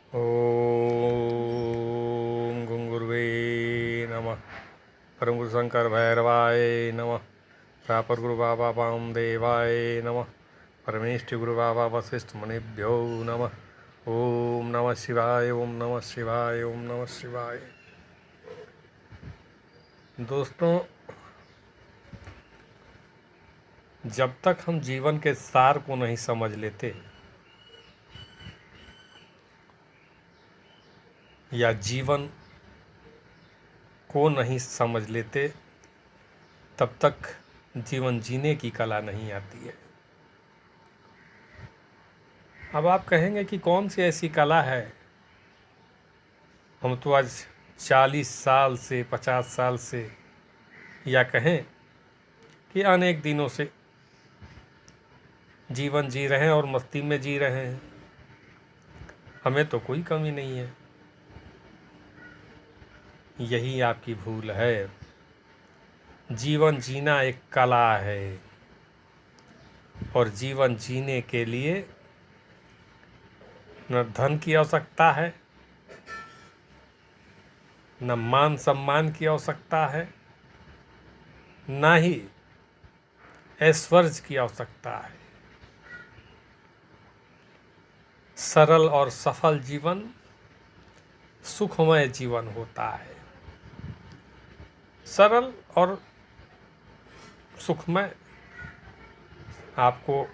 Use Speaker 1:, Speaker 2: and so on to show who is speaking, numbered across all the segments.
Speaker 1: ओम गुरुवे नमः। परम गुरु शंकर भैरवाय नमः। प्रापर गुरु बाबा वामदेवाय नमः। परमेष्ठि गुरु बाबा वशिष्ठ मुनिभ्यो नमः। ओम नमः शिवाय, ओम नमः शिवाय, ओम नमः शिवाय। दोस्तों, जब तक हम जीवन के सार को नहीं समझ लेते या जीवन को नहीं समझ लेते, तब तक जीवन जीने की कला नहीं आती है। अब आप कहेंगे कि कौन सी ऐसी कला है। हम तो आज 40 साल से 50 साल से या कहें कि अनेक दिनों से जीवन जी रहे हैं और मस्ती में जी रहे हैं। हमें तो कोई कमी नहीं है। यही आपकी भूल है। जीवन जीना एक कला है और जीवन जीने के लिए न धन की आवश्यकता है, न मान सम्मान की आवश्यकता है, न ही ऐश्वर्य की आवश्यकता है। सरल और सफल जीवन सुखमय जीवन होता है। सरल और सुखमय आपको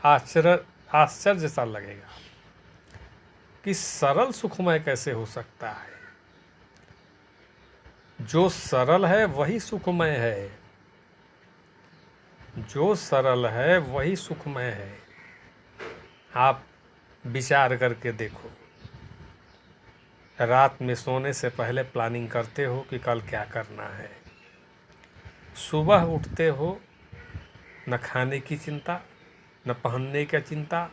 Speaker 1: आश्चर्य सा लगेगा कि सरल सुखमय कैसे हो सकता है। जो सरल है वही सुखमय है। जो सरल है वही सुखमय है। आप विचार करके देखो। रात में सोने से पहले प्लानिंग करते हो कि कल क्या करना है। सुबह उठते हो, न खाने की चिंता, न पहनने की चिंता,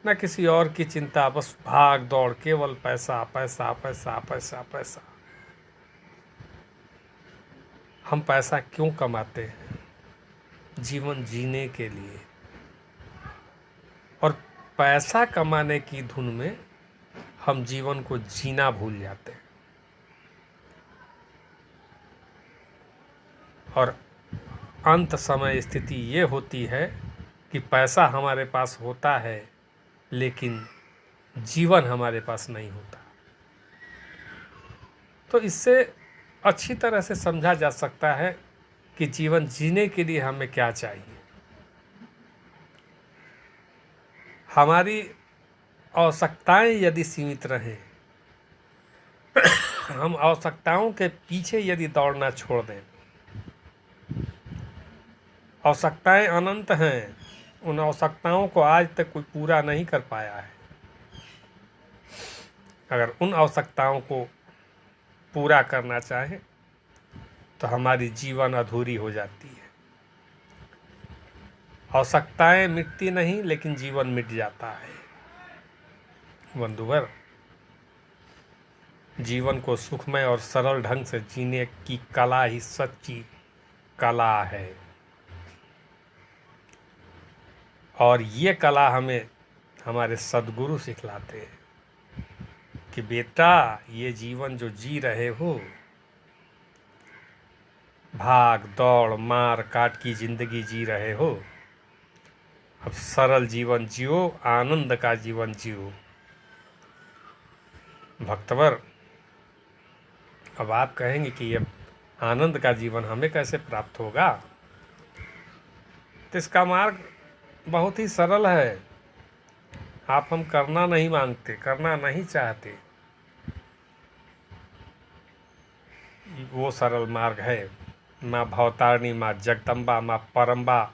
Speaker 1: न किसी और की चिंता, बस भाग दौड़, केवल पैसा पैसा पैसा पैसा पैसा। हम पैसा क्यों कमाते हैं? जीवन जीने के लिए। और पैसा कमाने की धुन में हम जीवन को जीना भूल जाते हैं। और अंत समय स्थिति ये होती है कि पैसा हमारे पास होता है लेकिन जीवन हमारे पास नहीं होता। तो इससे अच्छी तरह से समझा जा सकता है कि जीवन जीने के लिए हमें क्या चाहिए। हमारी आवश्यकताएं यदि सीमित रहें, हम आवश्यकताओं के पीछे यदि दौड़ना छोड़ दें, आवश्यकताएं अनंत हैं, उन आवश्यकताओं को आज तक कोई पूरा नहीं कर पाया है। अगर उन आवश्यकताओं को पूरा करना चाहें तो हमारी जीवन अधूरी हो जाती है। आवश्यकताएं मिटती नहीं लेकिन जीवन मिट जाता है। बंधुवर, जीवन को सुखमय और सरल ढंग से जीने की कला ही सच्ची कला है। और ये कला हमें हमारे सद्गुरु सिखलाते हैं कि बेटा, ये जीवन जो जी रहे हो, भाग दौड़ मार काट की जिंदगी जी रहे हो, अब सरल जीवन जियो, आनंद का जीवन जियो। भक्तवर, अब आप कहेंगे कि ये आनंद का जीवन हमें कैसे प्राप्त होगा? तो इसका मार्ग बहुत ही सरल है। आप हम करना नहीं मांगते, करना नहीं चाहते। वो सरल मार्ग है माँ भवतारिणी, माँ जगदम्बा, माँ परम्बा,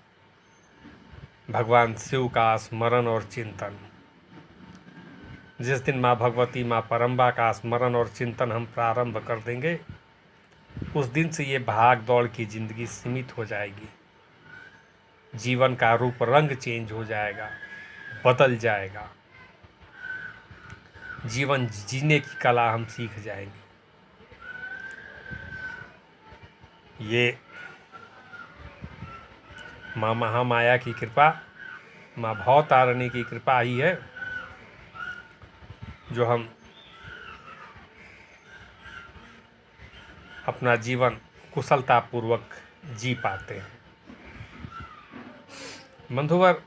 Speaker 1: भगवान शिव का स्मरण और चिंतन। जिस दिन माँ भगवती, माँ परम्बा का स्मरण और चिंतन हम प्रारंभ कर देंगे, उस दिन से ये भाग दौड़ की जिंदगी सीमित हो जाएगी। जीवन का रूप रंग चेंज हो जाएगा, बदल जाएगा। जीवन जीने की कला हम सीख जाएंगे। ये माँ महामाया की कृपा, माँ भवतारिणी की कृपा ही है जो हम अपना जीवन कुशलतापूर्वक जी पाते हैं। बंधुवर,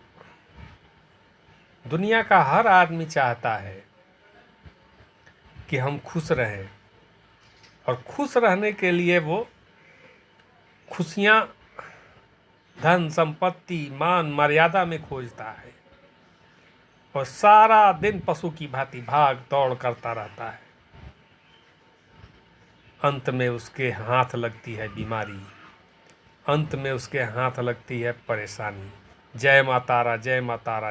Speaker 1: दुनिया का हर आदमी चाहता है कि हम खुश रहें, और खुश रहने के लिए वो खुशियाँ धन संपत्ति मान मर्यादा में खोजता है, और सारा दिन पशु की भांति भाग दौड़ करता रहता है। अंत में उसके हाथ लगती है बीमारी, अंत में उसके हाथ लगती है परेशानी। जय माता रा, जय माता रा।